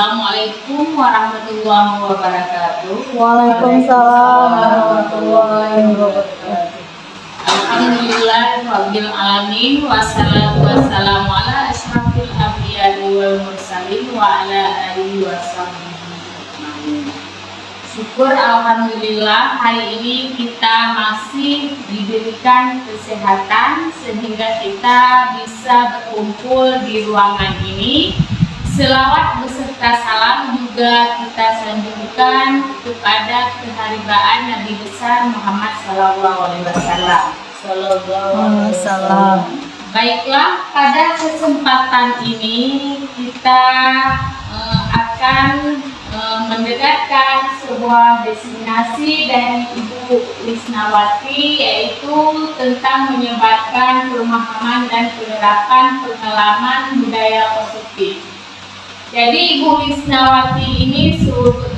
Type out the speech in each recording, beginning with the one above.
Assalamualaikum warahmatullahi wabarakatuh. Waalaikumsalam warahmatullahi wabarakatuh. Alhamdulillah rabbil alamin, wassalatu wassalamu ala asyrafil anbiya'i wal mursalin wa ala alihi washabbihi. Syukur alhamdulillah hari ini kita masih diberikan kesehatan sehingga kita bisa berkumpul di ruangan ini. Selawat beserta salam juga kita sanjungkan kepada keharibaan Nabi besar Muhammad SAW. Baiklah, pada kesempatan ini kita akan mendekatkan sebuah destinasi dari Ibu Lisnawati, yaitu tentang menyebarkan pemahaman dan penerapan pengalaman budaya positif. Jadi Ibu Lisnawati ini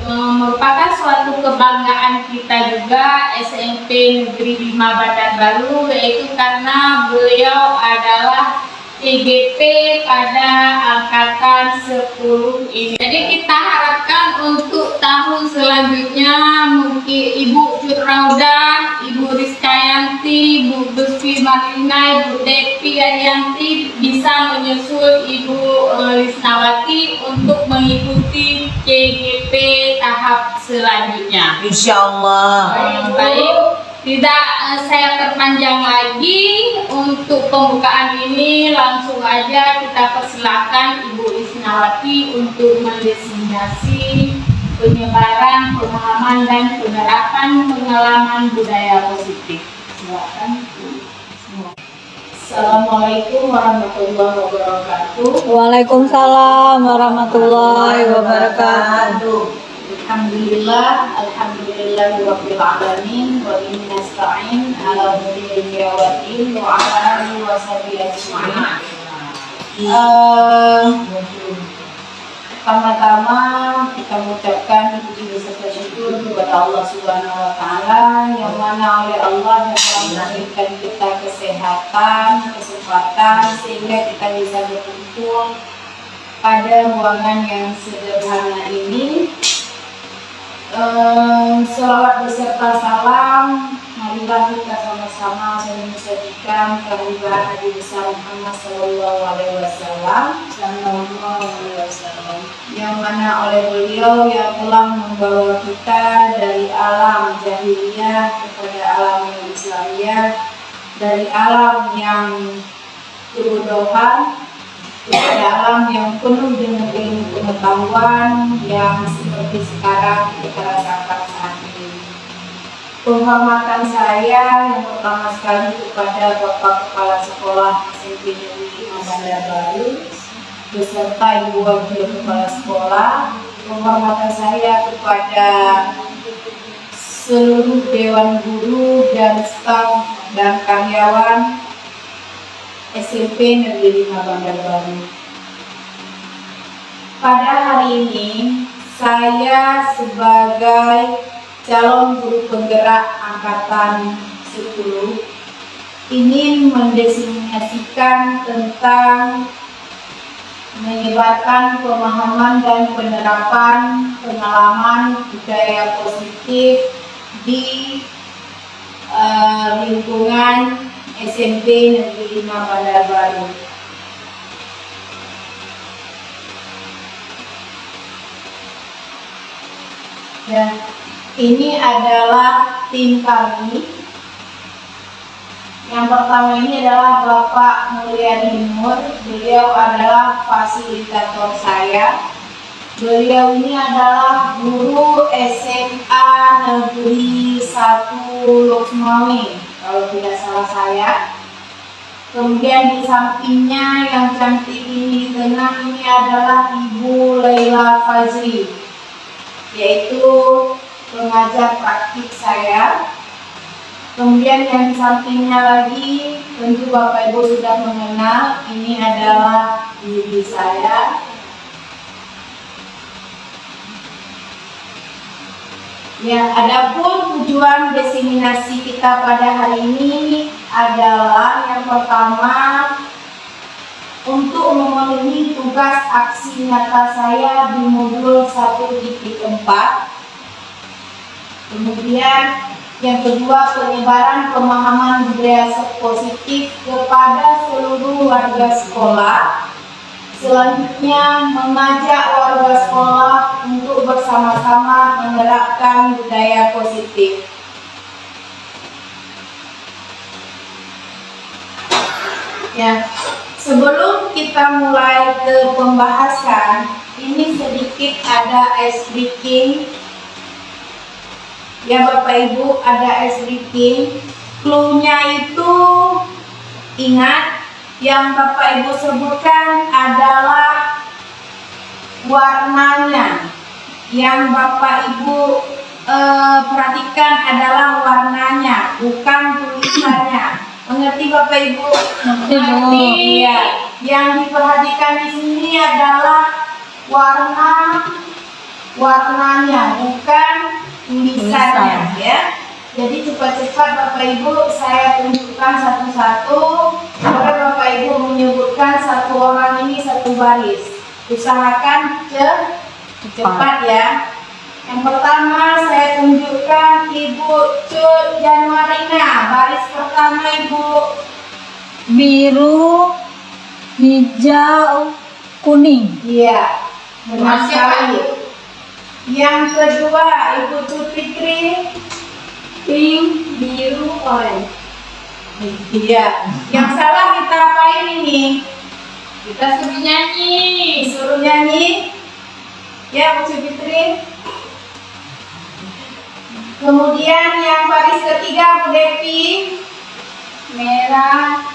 merupakan suatu kebanggaan kita juga SMP Negeri 5 Bandar Baru, yaitu karena beliau adalah TGP pada angkatan 10 ini. Jadi kita harapkan untuk tahun selanjutnya mungkin Ibu Currauda, Ibu Rizkayanti, Bu Lutfi Marlina, Ibu Depi Arianti bisa menyusul Ibu Lisnawati untuk mengikuti CGP tahap selanjutnya. Insyaallah. Baik. Tidak saya perpanjang lagi untuk pembukaan ini, langsung aja kita persilakan Ibu Lisnawati untuk mendefinisi penyebaran pemahaman dan penerapan pengalaman budaya positif. Silakan. Assalamualaikum warahmatullahi wabarakatuh. Waalaikumsalam warahmatullahi wabarakatuh. Alhamdulillahirabbil alamin wa bihi nasta'in ala umuri dunya waddin wa ala alihi washabihi ajma'in. Pertama-tama kita mengucapkan puji beserta syukur kepada Allah Subhanahu wa taala, yang mana oleh Allah yang telah memberikan kita kesehatan, kesempatan sehingga kita bisa berkumpul pada ruangan yang sederhana ini. Selawat beserta salam, marilah kita sama-sama menyaksikan kehadiran Nabi besar Muhammad SAW, yang mana oleh beliau yang telah membawa kita dari alam jahiliyah kepada alam yang Islamiyah, dari alam yang kebodohan kepada alam yang penuh dengan ilmu pengetahuan yang seperti sekarang kita rasakan saat ini. Penghormatan saya yang pertama sekali kepada Bapak Kepala Sekolah SMP Negeri 5 Bandar Baru beserta Ibu Wakil Kepala Sekolah. Penghormatan saya kepada seluruh Dewan Guru dan staf dan karyawan SMP Negeri 5 Bandar Baru. Pada hari ini saya sebagai calon guru penggerak angkatan 10 ingin mendefinisikan tentang menyebarkan pemahaman dan penerapan pengalaman budaya positif di lingkungan SMP Negeri 5 Bandar Baru. Dan ini adalah tim kami. Yang pertama ini adalah Bapak Mulyadi Nur. Beliau adalah fasilitator saya. Beliau ini adalah guru SMA Negeri 1 Loksmawe, kalau tidak salah saya. Kemudian di sampingnya yang cantik ini di tengah ini adalah Ibu Laila Fazri, yaitu pengajar praktik saya. Kemudian yang di sampingnya lagi tentu Bapak Ibu sudah mengenal, ini adalah bibi saya. Ya, adapun tujuan diseminasi kita pada hari ini adalah yang pertama untuk memenuhi tugas aksi nyata saya di modul 1.4. Kemudian yang kedua, penyebaran pemahaman budaya positif kepada seluruh warga sekolah. Selanjutnya, mengajak warga sekolah untuk bersama-sama menerapkan budaya positif. Ya, sebelum kita mulai ke pembahasan, ini sedikit ada ice breaking. Ya Bapak Ibu, ada ice breaking. Clue-nya itu ingat, yang Bapak Ibu sebutkan adalah warnanya. Yang Bapak Ibu perhatikan adalah warnanya, bukan tulisannya. Mengerti Bapak Ibu? Mengerti. Iya. Yang diperhatikan di sini adalah warnanya, bukan tulisannya, ya. Jadi cepat-cepat Bapak Ibu saya tunjukkan satu-satu. Maka Bapak Ibu menyebutkan satu orang ini satu baris. Usahakan cepat ya. Yang pertama saya tunjukkan Ibu Cut Januarina. Baris pertama Ibu. Biru, hijau, kuning. Iya, benar sekali. Yang kedua Ibu Cut Fitri. Pink, biru, orange. Iya. Yang salah kita apain ini? Kita suruh nyanyi. Suruh nyanyi. Ya Bu Cut Fitri. Kemudian yang baris ketiga Bu Devi. Merah,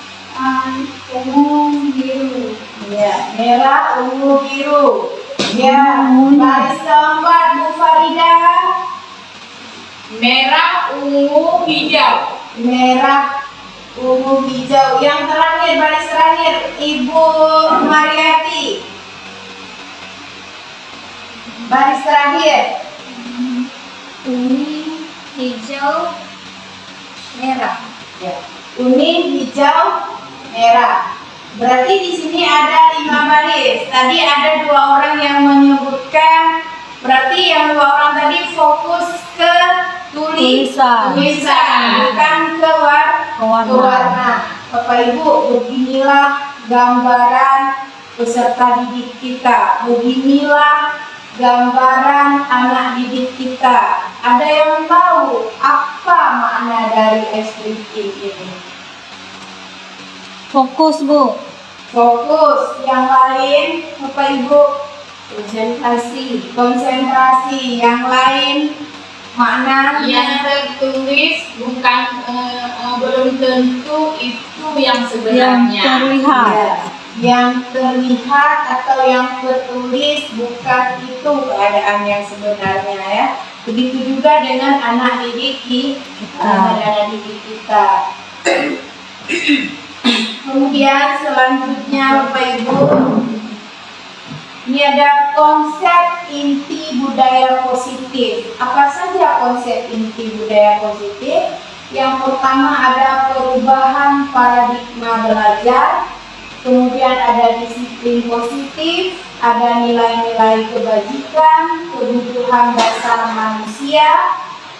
ungu, biru. Ya, merah, ungu, biru. Ya, baris keempat Bu Farida. Merah, ungu, hijau. Merah, ungu, hijau. Yang terakhir, baris terakhir Ibu Mariati. Baris terakhir. Kuning, hijau, merah. Ya. Kuning, hijau, merah. Berarti di sini ada 5 baris. Tadi ada 2 orang yang menyebutkan. Berarti yang 2 orang tadi fokus ke tulisan, bukan ke warna. Bapak Ibu, beginilah gambaran peserta didik kita. Beginilah gambaran anak didik kita. Ada yang tahu apa makna dari SPT ini? Fokus Bu. Fokus. Yang lain, Bapak Ibu, konsentrasi. Yang lain, makna yang tertulis bukan belum tentu itu yang sebenarnya. Yang terlihat. Ya, yang terlihat atau yang tertulis bukan itu keadaan yang sebenarnya, ya. Begitu juga dengan anak didik kita. Kemudian selanjutnya Bapak Ibu, ini ada konsep inti budaya positif. Apa saja konsep inti budaya positif? Yang pertama ada perubahan paradigma belajar, kemudian ada disiplin positif, ada nilai-nilai kebajikan, kebutuhan dasar manusia,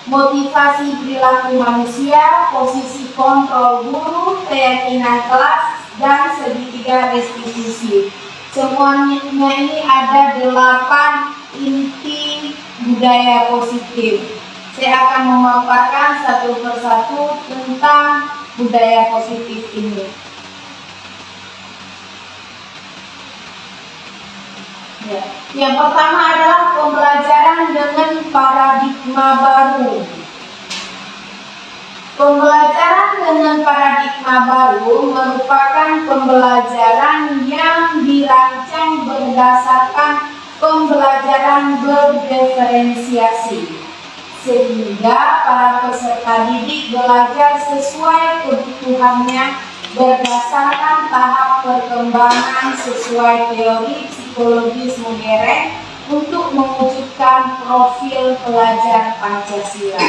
motivasi perilaku manusia, posisi kontrol guru, keyakinan kelas, dan segitiga restitusi. Semuanya ini ada 8 inti budaya positif. Saya akan memaparkan satu persatu tentang budaya positif ini. Ya. Yang pertama adalah pembelajaran dengan paradigma baru. Pembelajaran dengan paradigma baru merupakan pembelajaran yang dirancang berdasarkan pembelajaran berdiferensiasi, sehingga para peserta didik belajar sesuai kebutuhannya berdasarkan tahap perkembangan sesuai teori psikologis modern untuk mewujudkan profil pelajar Pancasila.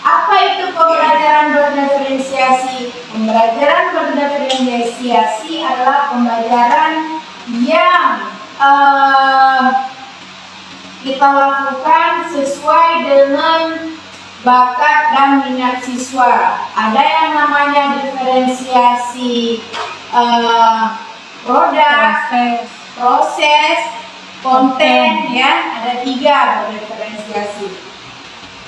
Apa itu pembelajaran berdiferensiasi? Pembelajaran berdiferensiasi adalah pembelajaran yang kita lakukan sesuai dengan bakat dan minat siswa. Ada yang namanya diferensiasi produk, proses, konten, ya, ada 3 berdiferensiasi.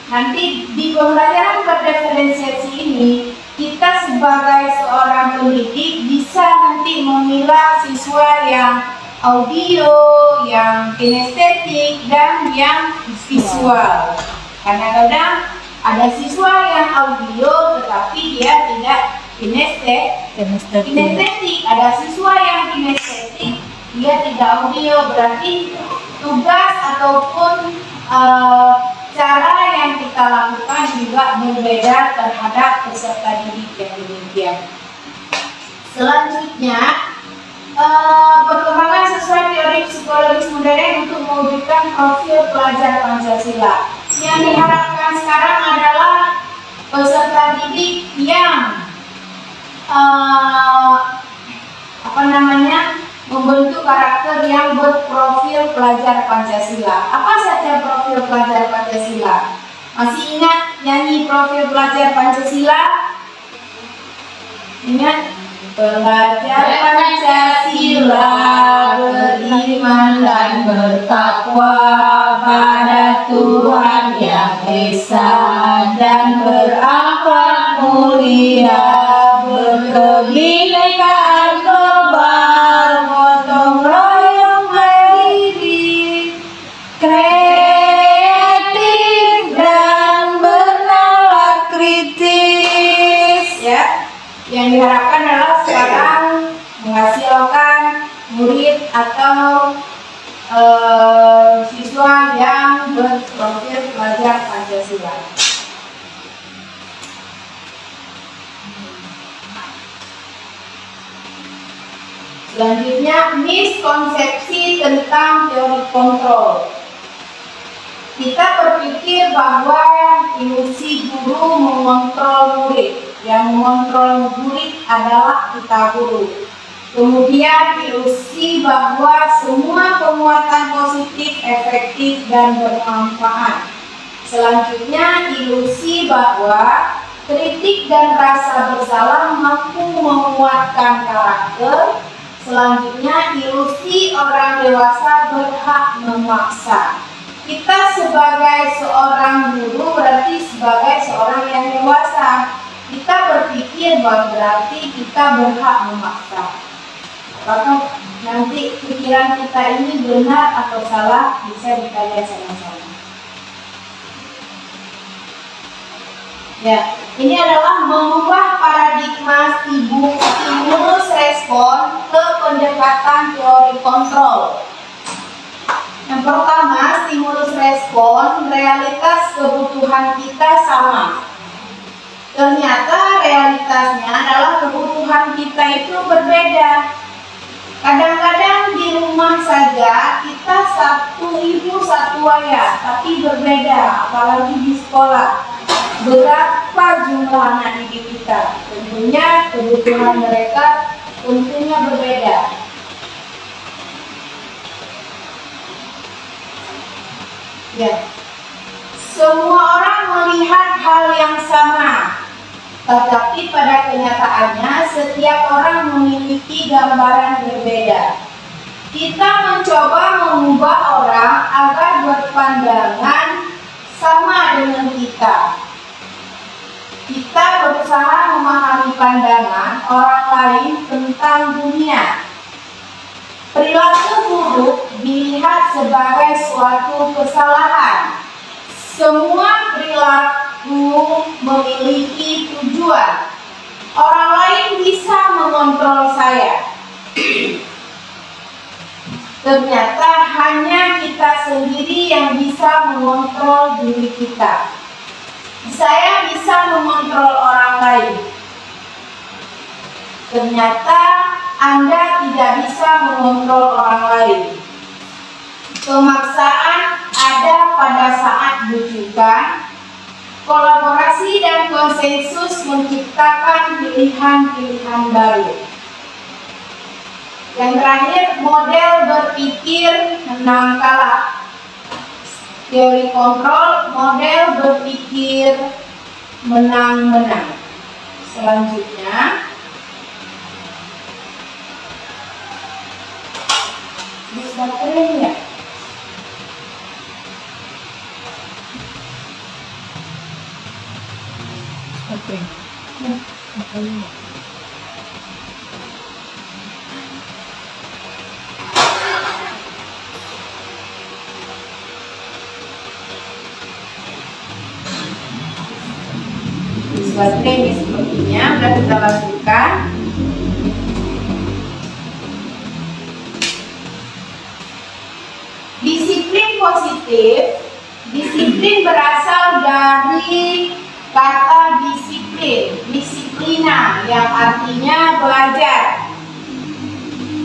Nanti di pembelajaran berdiferensiasi ini kita sebagai seorang pendidik bisa nanti memilah siswa yang audio, yang kinestetik, dan yang visual. Kadang-kadang ada siswa yang audio tetapi dia tidak kinestetik. Ada siswa yang kinestetik, dia tidak audio. Berarti tugas ataupun cara yang kita lakukan juga berbeda terhadap peserta didik yang demikian. Selanjutnya, perkembangan sesuai teori psikologis modern untuk mewujudkan profil pelajar Pancasila. Yang diharapkan sekarang adalah peserta didik yang membentuk karakter yang berprofil pelajar Pancasila. Apa saja profil pelajar Pancasila? Masih ingat nyanyi profil pelajar Pancasila? Ingat? Pelajar Pancasila beriman dan bertakwa pada Tuhan Yang Esa dan berakhlak mulia, berkebinekaan global, gotong royong mandiri, kreatif dan bernalar kritis. Ya, yang diharapkan adalah sekarang menghasilkan murid atau siswa yang berprofil pelajar Pancasila. Selanjutnya, miskonsepsi tentang teori kontrol. Kita berpikir bahwa ilusi guru mengontrol murid. Yang mengontrol murid adalah kita guru. Kemudian ilusi bahwa semua penguatan positif, efektif, dan bermanfaat. Selanjutnya, ilusi bahwa kritik dan rasa bersalah mampu menguatkan karakter. Selanjutnya, ilusi orang dewasa berhak memaksa. Kita sebagai seorang guru berarti sebagai seorang yang dewasa. Kita berpikir bahwa berarti kita berhak memaksa. Apakah nanti pikiran kita ini benar atau salah, bisa ditanya sama-sama. Ya, ini adalah mengubah paradigma stimulus respon ke pendekatan teori kontrol. Yang pertama, stimulus respon, realitas kebutuhan kita sama. Ternyata realitasnya adalah kebutuhan kita itu berbeda. Kadang-kadang di rumah saja kita satu ibu satu ayah, tapi berbeda, apalagi di sekolah. Berapa jumlah anak didik kita? Tentunya kebutuhan mereka tentunya berbeda. Ya, semua orang melihat hal yang sama, tetapi pada kenyataannya setiap orang memiliki gambaran berbeda. Kita mencoba mengubah orang agar berpandangan sama dengan kita. Kita berusaha memahami pandangan orang lain tentang dunia. Perilaku buruk dilihat sebagai suatu kesalahan. Semua perilaku memiliki tujuan. Orang lain bisa mengontrol saya. Ternyata hanya kita sendiri yang bisa mengontrol diri kita. Saya bisa mengontrol orang lain. Ternyata Anda tidak bisa mengontrol orang lain. Pemaksaan ada pada saat bujukan, Kolaborasi dan konsensus menciptakan pilihan-pilihan baru. Yang terakhir, model berpikir menang kalah. Teori kontrol, model berpikir menang-menang. Selanjutnya, bisa keren ya? Oke. Seperti ini sepertinya sudah kita lakukan. Disiplin positif. Disiplin berasal dari kata disiplin, disiplina yang artinya belajar.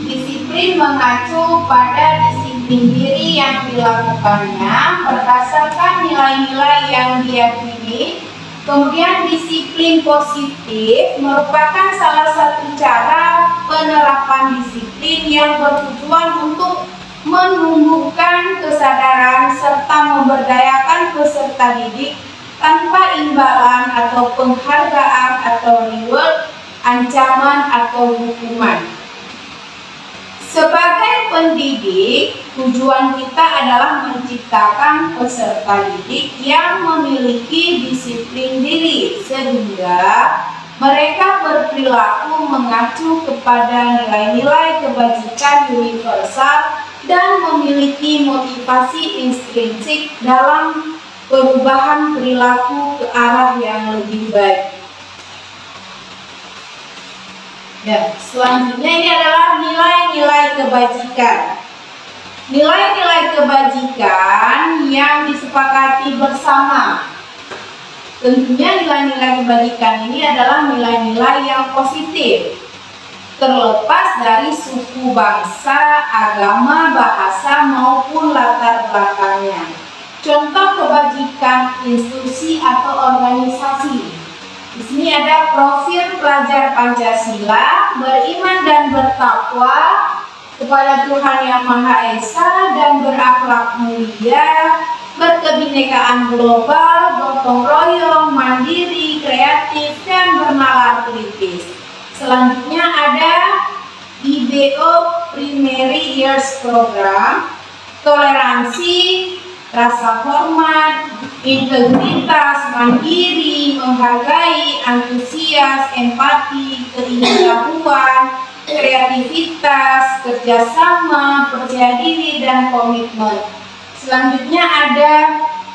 Disiplin mengacu pada disiplin diri yang dilakukannya berdasarkan nilai-nilai yang diyakini. Kemudian disiplin positif merupakan salah satu cara penerapan disiplin yang bertujuan untuk menumbuhkan kesadaran serta memberdayakan peserta didik tanpa imbalan atau penghargaan atau reward, ancaman atau hukuman. Sebagai pendidik, tujuan kita adalah menciptakan peserta didik yang memiliki disiplin diri sehingga mereka berperilaku mengacu kepada nilai-nilai kebajikan universal dan memiliki motivasi intrinsik dalam perubahan perilaku ke arah yang lebih baik. Ya, selanjutnya ini adalah nilai-nilai kebajikan. Nilai-nilai kebajikan yang disepakati bersama. Tentunya nilai-nilai kebajikan ini adalah nilai-nilai yang positif, terlepas dari suku, bangsa, agama, bahasa maupun latar belakangnya. Contoh kebajikan institusi atau organisasi. Di sini ada profil pelajar Pancasila, beriman dan bertakwa kepada Tuhan Yang Maha Esa dan berakhlak mulia, berkebinekaan global, gotong royong, mandiri, kreatif, dan bernalar kritis. Selanjutnya ada IBO Primary Years Program, toleransi, rasa hormat, integritas, mandiri, menghargai, antusias, empati, keingintahuan, kreativitas, kerjasama, percaya diri, dan komitmen. Selanjutnya ada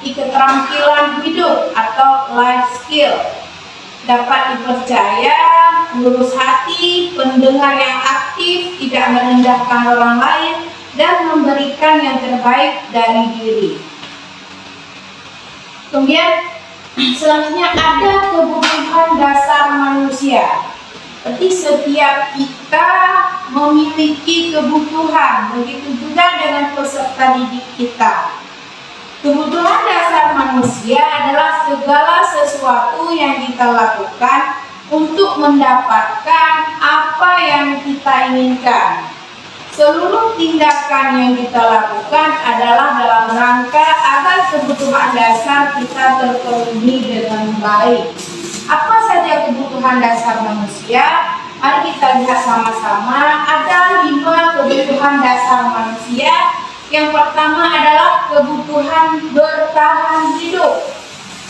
keterampilan hidup atau life skill. Dapat dipercaya, lurus hati, pendengar yang aktif, tidak merendahkan orang lain, dan memberikan yang terbaik dari diri. Kemudian selanjutnya ada kebutuhan dasar manusia. Seperti setiap kita memiliki kebutuhan, begitu juga dengan peserta didik kita. Kebutuhan dasar manusia adalah segala sesuatu yang kita lakukan untuk mendapatkan apa yang kita inginkan. Seluruh tindakan yang kita lakukan adalah dalam rangka agar kebutuhan dasar kita terpenuhi dengan baik. Apa saja kebutuhan dasar manusia? Mari kita lihat sama-sama. Ada 5 kebutuhan dasar manusia. Yang pertama adalah kebutuhan bertahan hidup.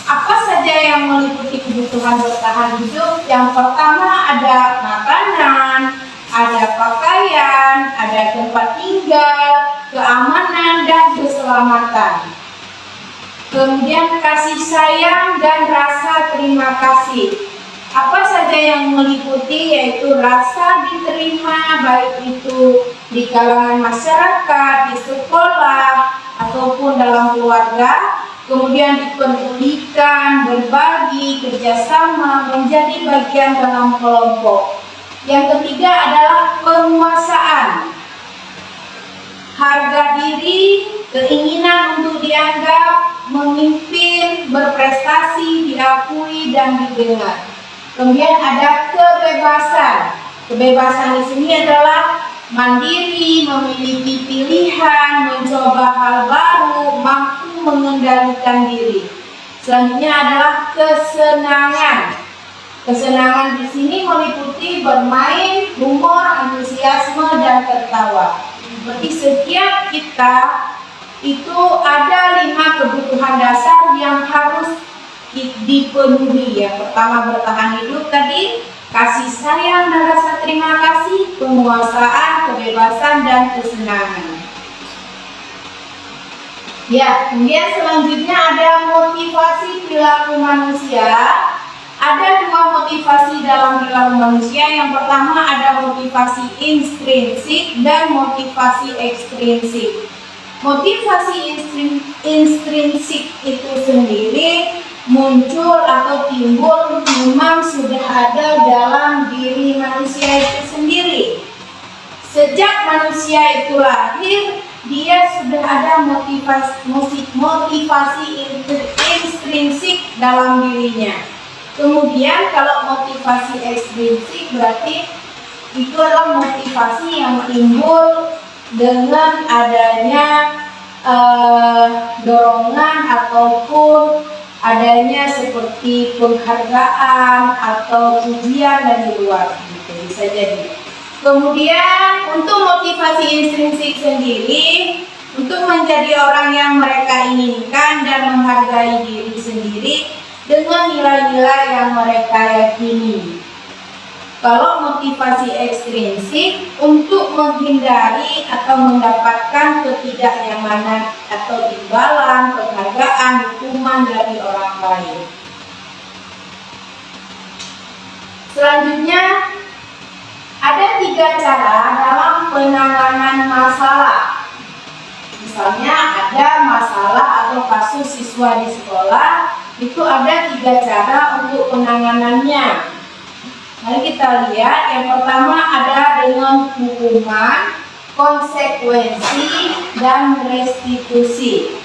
Apa saja yang meliputi kebutuhan bertahan hidup? Yang pertama ada makanan, ada pakaian, ada tempat tinggal, keamanan, dan keselamatan. Kemudian kasih sayang dan rasa terima kasih. Apa saja yang meliputi yaitu rasa diterima, baik itu di kalangan masyarakat, di sekolah, ataupun dalam keluarga. Kemudian dipedulikan, berbagi, kerjasama, menjadi bagian dalam kelompok. Yang ketiga adalah penguasaan. Harga diri, keinginan untuk dianggap memimpin, berprestasi, diakui dan didengar. Kemudian ada kebebasan. Kebebasan di sini adalah mandiri, memiliki pilihan, mencoba hal baru, mampu mengendalikan diri. Selanjutnya adalah kesenangan. Kesenangan di sini meliputi bermain, humor, antusiasme, dan tertawa. Berarti setiap kita itu ada 5 kebutuhan dasar yang harus dipenuhi. Yang pertama bertahan hidup tadi, kasih sayang dan rasa terima kasih, penguasaan, kebebasan, dan kesenangan. Ya, kemudian selanjutnya ada motivasi perilaku manusia. Ada 2 motivasi dalam perilaku manusia. Yang pertama ada motivasi intrinsik dan motivasi ekstrinsik. Motivasi intrinsik itu sendiri muncul atau timbul memang sudah ada dalam diri manusia itu sendiri. Sejak manusia itu lahir, dia sudah ada motivasi intrinsik dalam dirinya. Kemudian kalau motivasi ekstrinsik berarti itu adalah motivasi yang timbul dengan adanya dorongan ataupun adanya seperti penghargaan atau pujian dari luar, gitu bisa jadi. Kemudian untuk motivasi intrinsik sendiri, untuk menjadi orang yang mereka inginkan dan menghargai diri sendiri dengan nilai-nilai yang mereka yakini. Kalau motivasi ekstrinsik untuk menghindari atau mendapatkan ketidaknyamanan atau imbalan, penghargaan, hukuman dari orang lain. Selanjutnya ada 3 cara dalam penanganan masalah. Misalnya ada masalah atau kasus siswa di sekolah, itu ada 3 cara untuk penanganannya. Mari kita lihat. Yang pertama ada dengan hukuman, konsekuensi, dan restitusi.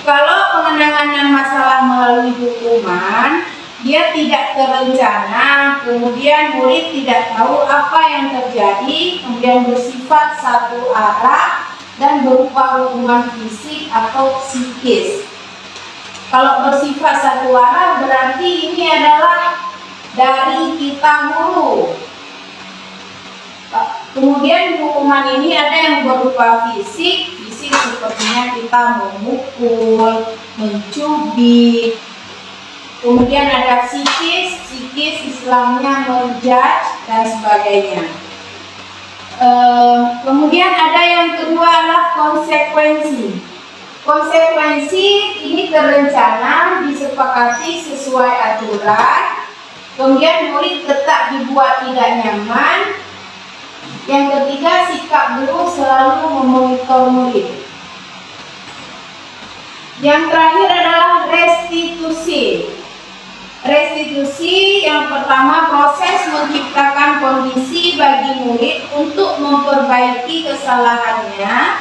Kalau penanganan masalah melalui hukuman, dia tidak terencana, kemudian murid tidak tahu apa yang terjadi, kemudian bersifat satu arah dan berupa hukuman fisik atau psikis. Kalau bersifat satu arah berarti ini adalah dari kita guru. Kemudian hukuman ini ada yang berupa fisik sepertinya kita memukul, mencubit. Kemudian ada psikis istilahnya menjudge dan sebagainya. Kemudian ada yang kedua adalah konsekuensi. Konsekuensi ini terencana, disepakati sesuai aturan. Kemudian murid tetap dibuat tidak nyaman. Yang ketiga, sikap guru selalu memonitor murid. Yang terakhir adalah restitusi. Restitusi yang pertama proses menciptakan kondisi bagi murid untuk memperbaiki kesalahannya.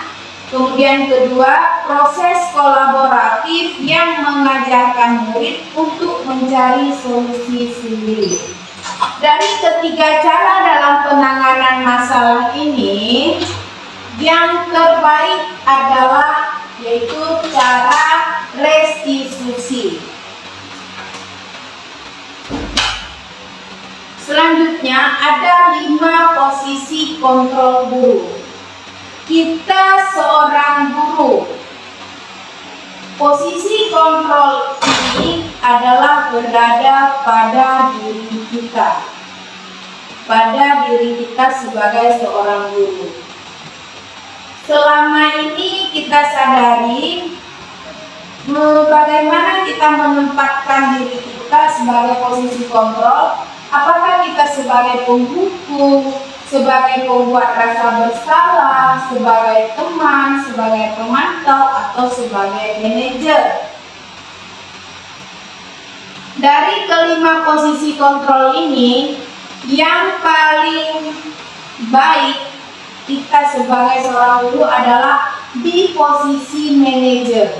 Kemudian kedua, proses kolaboratif yang mengajarkan murid untuk mencari solusi sendiri. Dari ketiga cara dalam penanganan masalah ini, yang terbaik adalah yaitu cara restitusi. Selanjutnya ada 5 posisi kontrol guru. Kita seorang guru. Posisi kontrol ini adalah berada pada diri kita. Pada diri kita sebagai seorang guru. Selama ini kita sadari bagaimana kita menempatkan diri kita sebagai posisi kontrol. Apakah kita sebagai penghukum, sebagai pembuat rasa bersalah, sebagai teman, sebagai pemantau, atau sebagai manajer? Dari kelima posisi kontrol ini, yang paling baik kita sebagai seorang guru adalah di posisi manajer.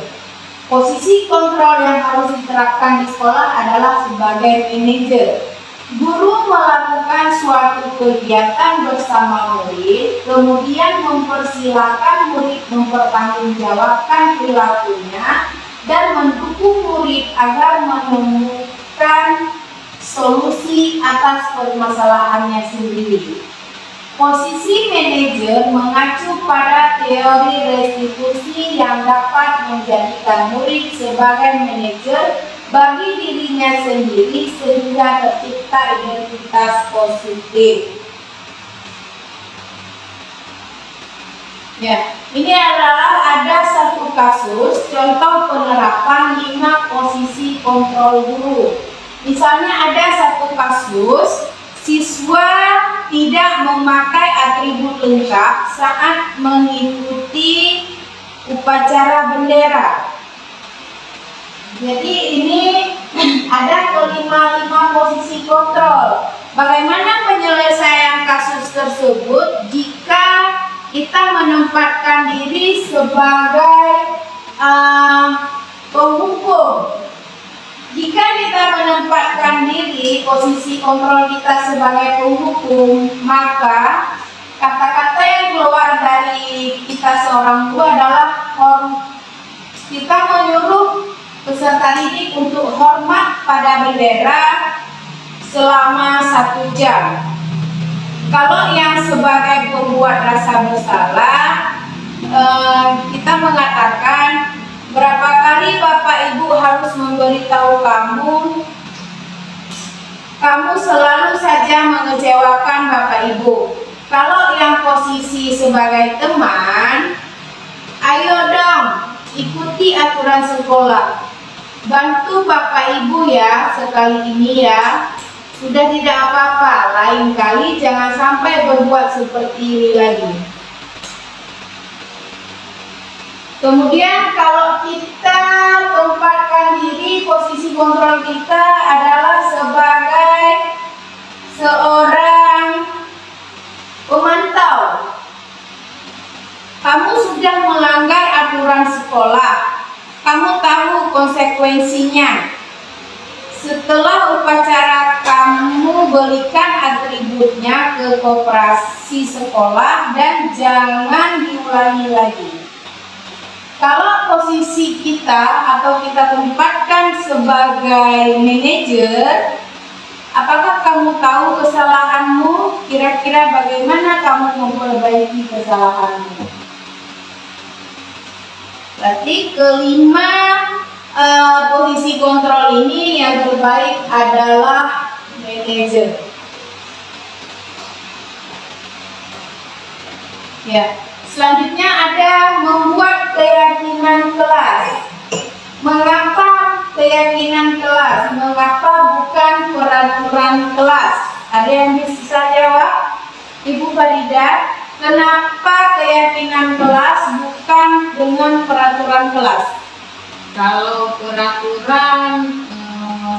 Posisi kontrol yang harus diterapkan di sekolah adalah sebagai manajer. Guru melakukan suatu kegiatan bersama murid, kemudian mempersilahkan murid mempertanggungjawabkan perilakunya dan mendukung murid agar menemukan solusi atas permasalahannya sendiri. Posisi manajer mengacu pada teori restitusi yang dapat menjadikan murid sebagai manajer bagi dirinya sendiri sehingga tercipta identitas positif. Ya, ini adalah ada satu kasus contoh penerapan 5 posisi kontrol guru. Misalnya ada satu kasus siswa tidak memakai atribut lengkap saat mengikuti upacara bendera. Jadi ini ada kelima posisi kontrol. Bagaimana penyelesaian kasus tersebut jika kita menempatkan diri sebagai penghukum? Jika kita menempatkan diri posisi kontrol kita sebagai penghukum, maka kata-kata yang keluar dari kita seorang guru adalah kita menyuruh peserta didik untuk hormat pada bendera selama 1 jam. Kalau yang sebagai pembuat rasa bersalah, kita mengatakan berapa kali Bapak Ibu harus memberitahu kamu selalu saja mengecewakan Bapak Ibu. Kalau yang posisi sebagai teman, ayo dong ikuti aturan sekolah. Bantu Bapak Ibu ya sekali ini ya. Sudah tidak apa-apa, lain kali jangan sampai berbuat seperti ini lagi. Kemudian kalau kita tempatkan diri, posisi kontrol kita adalah sebagai seorang pemantau. Kamu sudah melanggar aturan sekolah. Kamu tahu konsekuensinya. Setelah upacara kamu berikan atributnya ke koperasi sekolah dan jangan diulangi lagi. Kalau posisi kita atau kita tempatkan sebagai manajer, apakah kamu tahu kesalahanmu? Kira-kira bagaimana kamu memperbaiki kesalahanmu? Berarti kelima posisi kontrol ini yang terbaik adalah manajer. Ya, selanjutnya ada membuat keyakinan kelas. Mengapa keyakinan kelas? Mengapa bukan peraturan kelas? Ada yang bisa jawab? Ibu Farida, kenapa keyakinan kelas bukan dengan peraturan kelas? Kalau peraturan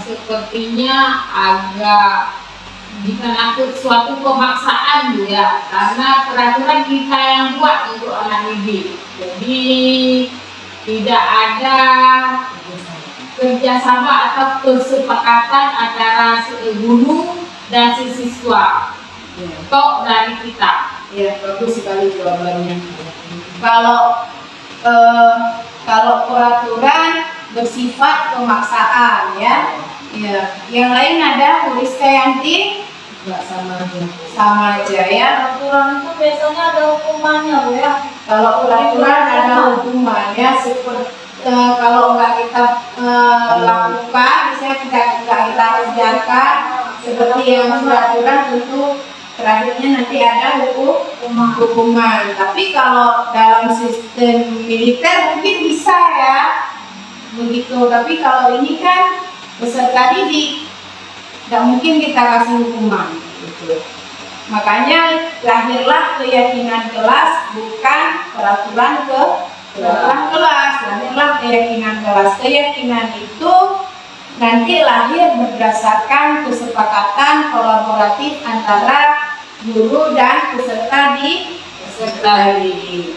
sepertinya agak dikenakan suatu pemaksaan juga, karena peraturan kita yang buat untuk anak didik. Jadi tidak ada kerjasama atau kesepakatan antara guru dan siswa. Tok dari kita. Ya, bagus sekali jawabannya. Kalau peraturan bersifat pemaksaan ya. Ya, yang lain ada Bu Rizkyanti? Enggak, sama aja. Sama aja ya. Aturan itu biasanya ada hukumannya, Bu ya. Kalau peraturan ada hukumannya, kalau nggak kita lakukan, misalnya kita kerjakan seperti yang peraturan, tentu terakhirnya nanti ada hukuman. Tapi kalau dalam sistem militer mungkin bisa ya begitu. Tapi kalau ini kan peserta didik, tidak mungkin kita kasih hukuman gitu. Makanya lahirlah keyakinan kelas, bukan peraturan kelas. Lahirlah keyakinan kelas. Keyakinan itu nanti lahir berdasarkan kesepakatan kolaboratif antara guru dan peserta didik.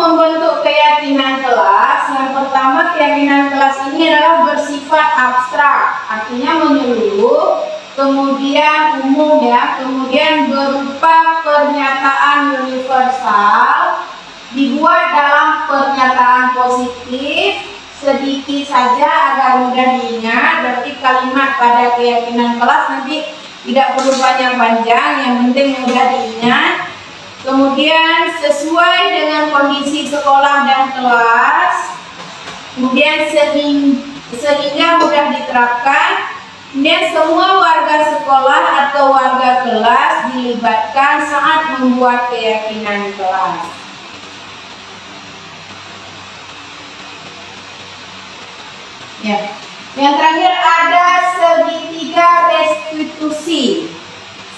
membentuk keyakinan kelas, yang pertama keyakinan kelas ini adalah bersifat abstrak, artinya menyeluruh, kemudian umum ya, kemudian berupa pernyataan universal, dibuat dalam pernyataan positif, sedikit saja agar mudah diingat. Berarti kalimat pada keyakinan kelas nanti tidak perlu panjang-panjang, yang penting mudah diingat. Kemudian sesuai dengan kondisi sekolah dan kelas, kemudian sehingga mudah diterapkan. Kemudian semua warga sekolah atau warga kelas dilibatkan saat membuat keyakinan kelas. Ya. Yang terakhir ada segitiga restitusi.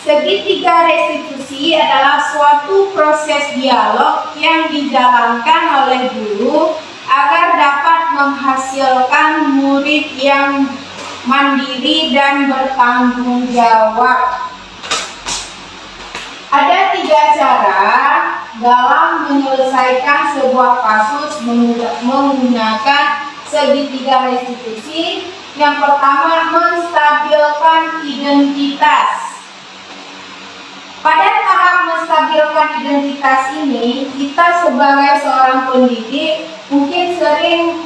Segitiga restitusi adalah suatu proses dialog yang dijalankan oleh guru agar dapat menghasilkan murid yang mandiri dan bertanggung jawab. Ada 3 cara dalam menyelesaikan sebuah kasus menggunakan segitiga restitusi. Yang pertama, menstabilkan identitas. Pada tahap menstabilkan identitas ini, kita sebagai seorang pendidik mungkin sering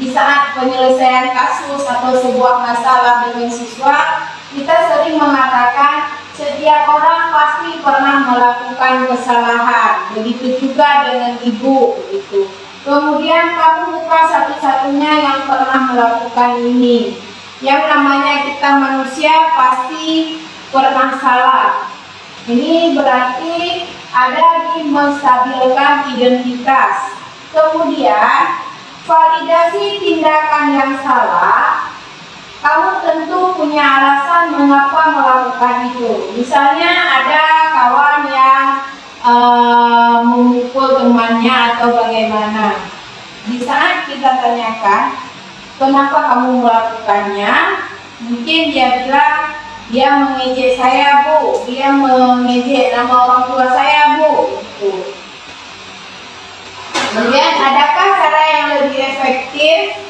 di saat penyelesaian kasus atau sebuah masalah dengan siswa, kita sering mengatakan setiap orang pasti pernah melakukan kesalahan. Begitu juga dengan ibu, begitu. Kemudian kamu bukan satu-satunya yang pernah melakukan ini. Yang namanya kita manusia pasti pernah salah. Ini berarti ada di menstabilkan identitas. Kemudian validasi tindakan yang salah. Kamu tentu punya alasan mengapa melakukan itu. Misalnya ada kawan yang memukul temannya atau bagaimana. Di saat kita tanyakan kenapa kamu melakukannya, mungkin dia bilang dia mengejek saya bu, dia mengejek nama orang tua saya bu, gitu. Kemudian adakah cara yang lebih efektif?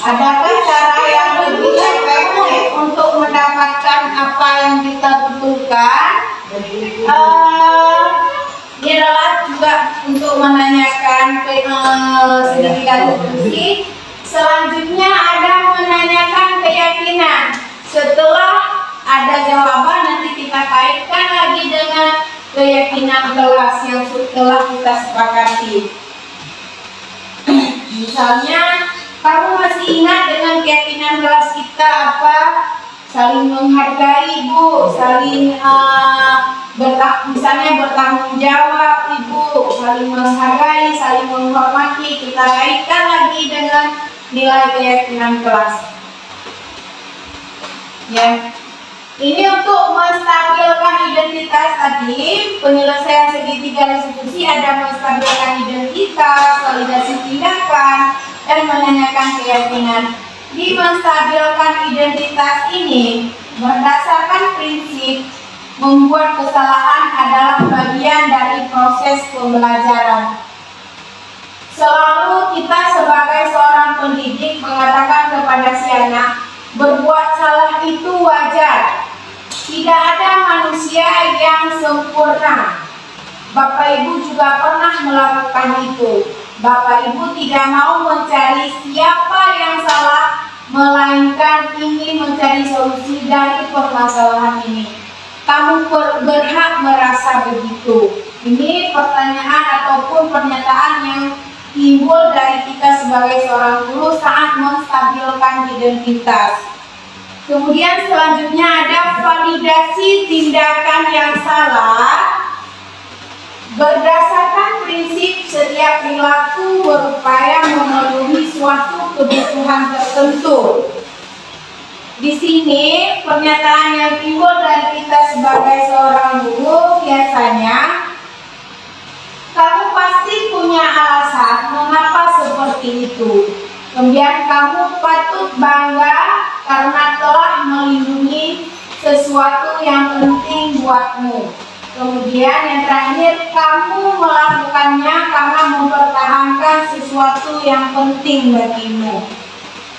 Adakah cara yang lebih efektif untuk mendapatkan apa yang kita butuhkan? Ini adalah juga untuk menanyakan segitiga restitusi. Selanjutnya ada menanyakan keyakinan. Setelah ada jawaban, nanti kita kaitkan lagi dengan keyakinan kelas yang telah kita sepakati. Misalnya, kamu masih ingat dengan keyakinan kelas kita apa? Saling menghargai ibu, saling misalnya bertanggung jawab ibu, saling menghargai, saling menghormati. Kita kaitkan lagi dengan nilai keyakinan kelas. Ya, ini untuk menstabilkan identitas tadi. Penyelesaian segitiga restitusi ada menstabilkan identitas, validasi tindakan, dan menanyakan keyakinan. Di menstabilkan identitas ini berdasarkan prinsip membuat kesalahan adalah bagian dari proses pembelajaran. Selalu kita sebagai seorang pendidik mengatakan kepada si anak, berbuat salah itu wajar. Tidak ada manusia yang sempurna. Bapak Ibu juga pernah melakukan itu. Bapak Ibu tidak mau mencari siapa yang salah, melainkan ingin mencari solusi dari permasalahan ini. Kamu berhak merasa begitu. Ini pertanyaan ataupun pernyataan yang timbul dari kita sebagai seorang guru saat menstabilkan identitas. Kemudian selanjutnya ada validasi tindakan yang salah. Berdasarkan prinsip setiap perilaku berupaya memenuhi suatu kebutuhan tertentu. Di sini pernyataan yang timbul dari kita sebagai seorang guru biasanya, kamu pasti punya alasan mengapa seperti itu. Kemudian kamu patut bangga karena telah melindungi sesuatu yang penting buatmu. Kemudian yang terakhir, kamu melakukannya karena mempertahankan sesuatu yang penting bagimu.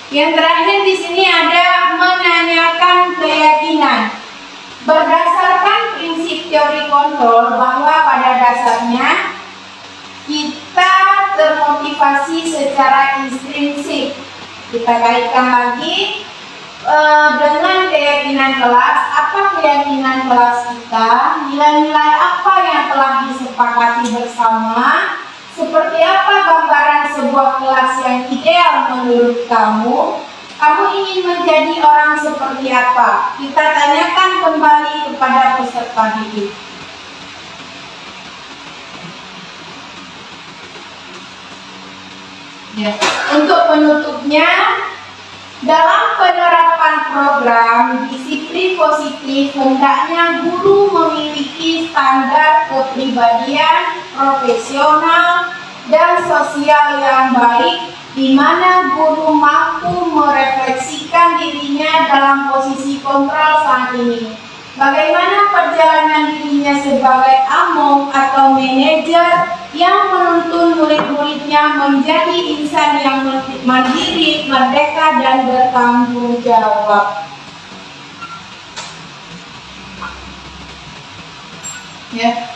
Yang terakhir di sini ada menanyakan keyakinan. Berdasarkan prinsip teori kontrol bahwa pada dasarnya kita termotivasi secara intrinsik. Kita kaitkan lagi dengan keyakinan kelas. Apa keyakinan kelas kita? Nilai-nilai apa yang telah disepakati bersama? Seperti apa gambaran sebuah kelas yang ideal menurut kamu? Kamu ingin menjadi orang seperti apa? Kita tanyakan kembali kepada peserta didik. Ya. Untuk penutupnya, dalam penerapan program disiplin positif, hendaknya guru memiliki standar kepribadian, profesional, dan sosial yang baik, di mana guru mampu merefleksikan dirinya dalam posisi kontrol saat ini. Bagaimana perjalanan dirinya sebagai among atau manajer yang menuntun murid-muridnya menjadi insan yang mandiri, merdeka, dan bertanggung jawab. Ya.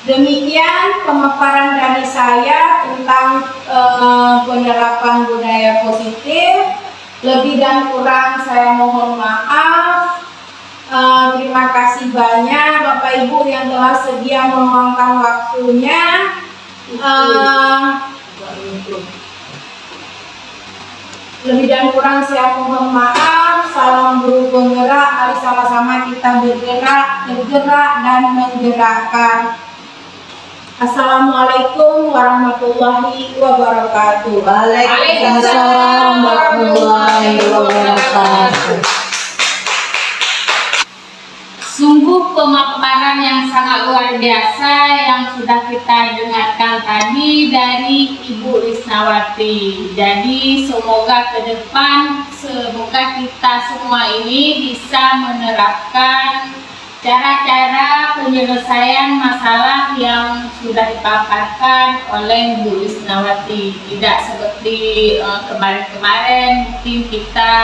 Demikian pemaparan dari saya tentang penerapan budaya positif. Lebih dan kurang saya mohon maaf. Terima kasih banyak Bapak Ibu yang telah sedia meluangkan waktunya. Lebih dan kurang saya mohon maaf. Salam guru penggerak. Mari sama-sama kita bergerak dan menggerakkan. Assalamualaikum warahmatullahi wabarakatuh. Waalaikumsalam warahmatullahi wabarakatuh. Sungguh pemaparan yang sangat luar biasa yang sudah kita dengarkan tadi dari Ibu Risnawati. Jadi semoga ke depan, semoga kita semua ini bisa menerapkan cara-cara penyelesaian masalah yang sudah dipaparkan oleh Bu Risnawati. Tidak seperti kemarin-kemarin mungkin kita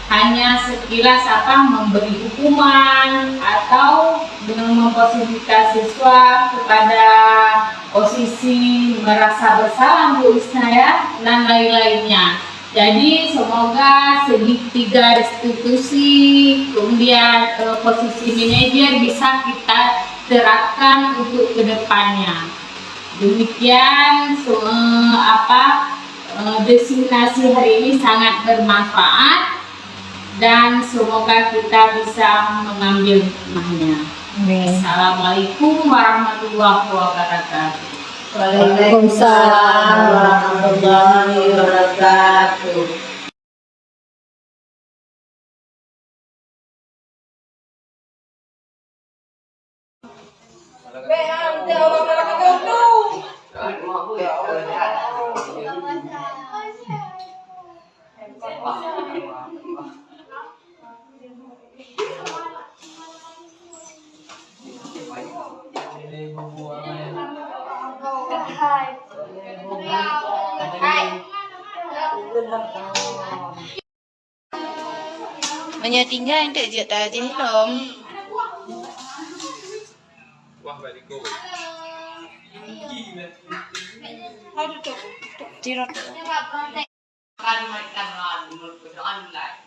hanya sekilas memberi hukuman atau dengan memposisikan siswa kepada posisi merasa bersalah Bu Risna ya, dan lain-lainnya. Jadi semoga segitiga restitusi kemudian posisi manajer bisa kita terapkan untuk kedepannya. Demikian destinasi hari ini sangat bermanfaat dan semoga kita bisa mengambil hikmahnya. Assalamualaikum warahmatullahi wabarakatuh. Waalaikumsalam warahmatullahi wabarakatuh. Banyak tinggal untuk je tadi belum. Wah, very good. Aduh tuh. Tirot. Kan mereka online.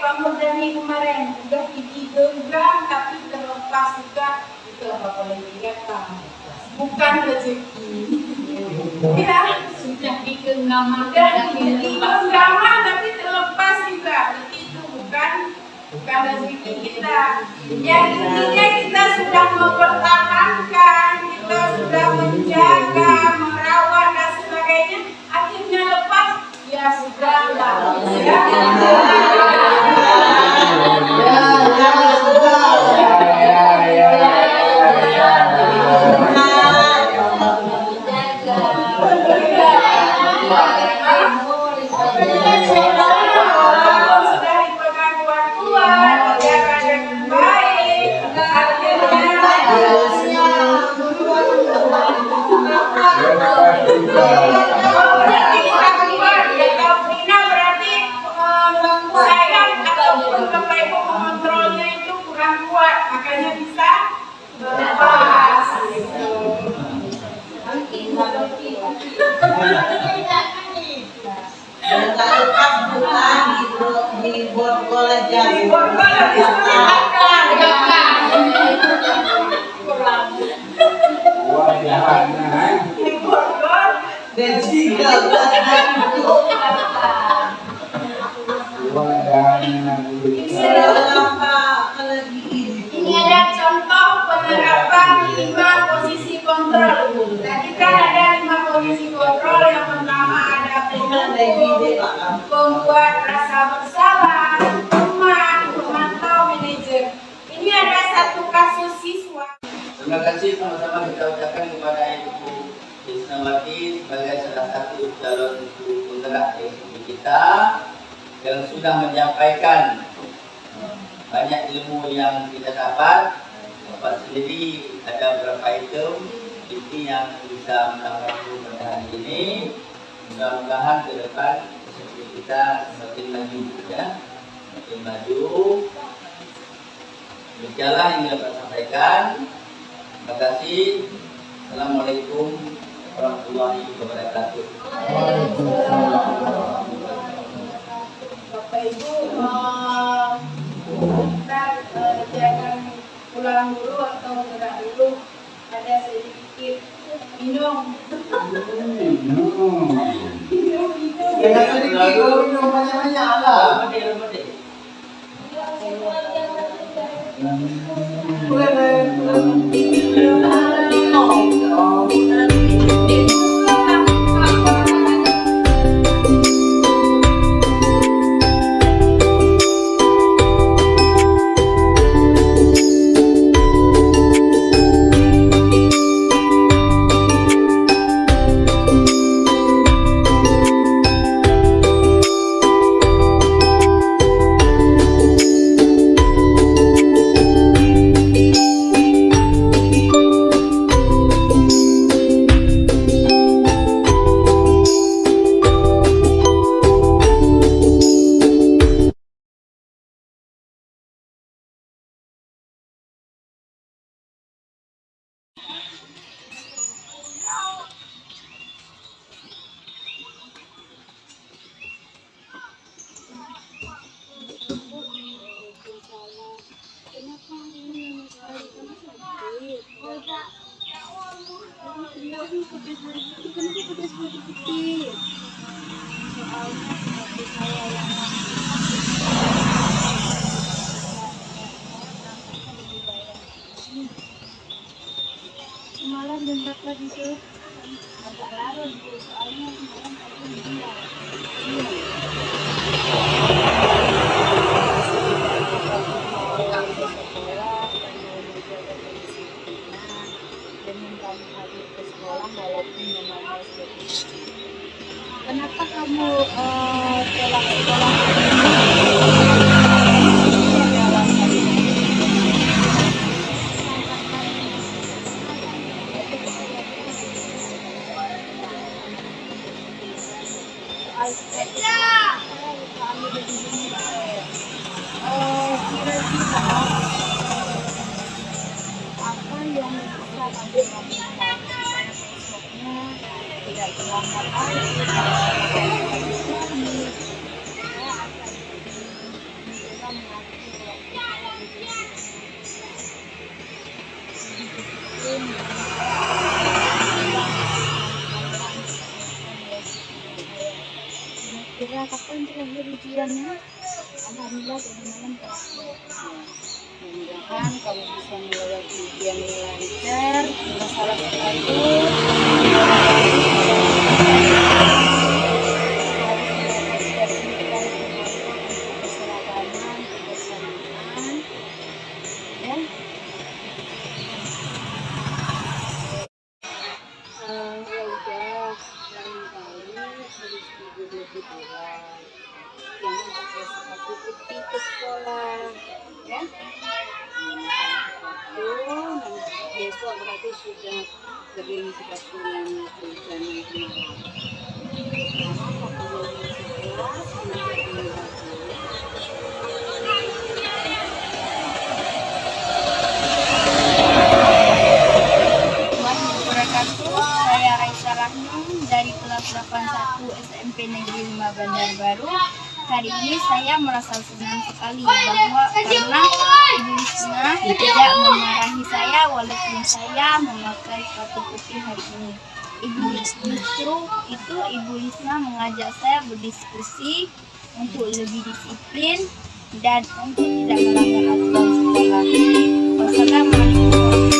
bangun dari kemarin udah gigi genggam tapi terlepas juga itu apa lagi ya Kak? Bukan rezeki. Ya, Sudah digenggaman, udah gigi genggaman tapi terlepas juga. Berarti itu bukan rezeki kita. Yang intinya kita sudah mempertahankan, kita sudah menjaga, merawat dan sebagainya. Akhirnya lepas, ya sudah lah. Sudah dipegang kuat-kuat, dijaga dengan baik, berarti sayang ataupun Bapak Ibu mengontrolnya itu kurang kuat, makanya bisa lepas. Dan tak lepas bukan di borgol aja. Di borgol disediakan. Di borgol Dan jika ini ada contoh penerapan 5 posisi kontrol. Tadi kan ada 5 posisi kontrol. Yang pertama ada pembuat rasa bersalah, teman, pemantau, manajer. Ini ada satu kasus siswa. Terima kasih sama-sama kita ucapkan kepada Ibu Isnawati sebagai salah satu calon penggerak ekonomi kita yang sudah menyampaikan banyak ilmu yang kita dapat. Bapak sendiri ada beberapa item ini yang bisa menambah pada hari ini. Mudah-mudahan ke depan kita semakin maju, ya, semakin maju. Demikianlah yang dapat sampaikan. Terima kasih. Assalamualaikum warahmatullahi wabarakatuh. Bapak Ibu jangan pulang dulu atau gerak dulu, ada sedikit minum. Jangan sedikit, minum banyak-banyak lah. Semalam jam berapa lagi tuh? Agak larut bu, soalnya semalam aku meninggal. Kenapa kamu tolak sekolah? Apa yang bisa kamu lakukan besoknya tidak terlambat lagi. ujiannya. Alhamdulillah tadi malam kelas 2. Mudah-mudahan kamu bisa melewati ujian ini lancar, masalah apapun. Ya udah, lain kali harus tidur lebih awal. Jangan pakai sepatu putih ke sekolah, ya. Besok berarti sudah kering sepatu yang hujan itu. Karena pakai sekolah sudah tinggal. Saya Raisa Rahman dari kelas 81 SMP Negeri 5 Bandar Baru. Hari ini saya merasa senang sekali bahwa karena Ibu Lisna tidak memarahi saya walaupun saya memakai sepatu putih hari ini. Ibu Lisna mengajak saya berdiskusi untuk lebih disiplin dan untuk tidak melanggar aturan sekolah. Wassalamualaikum.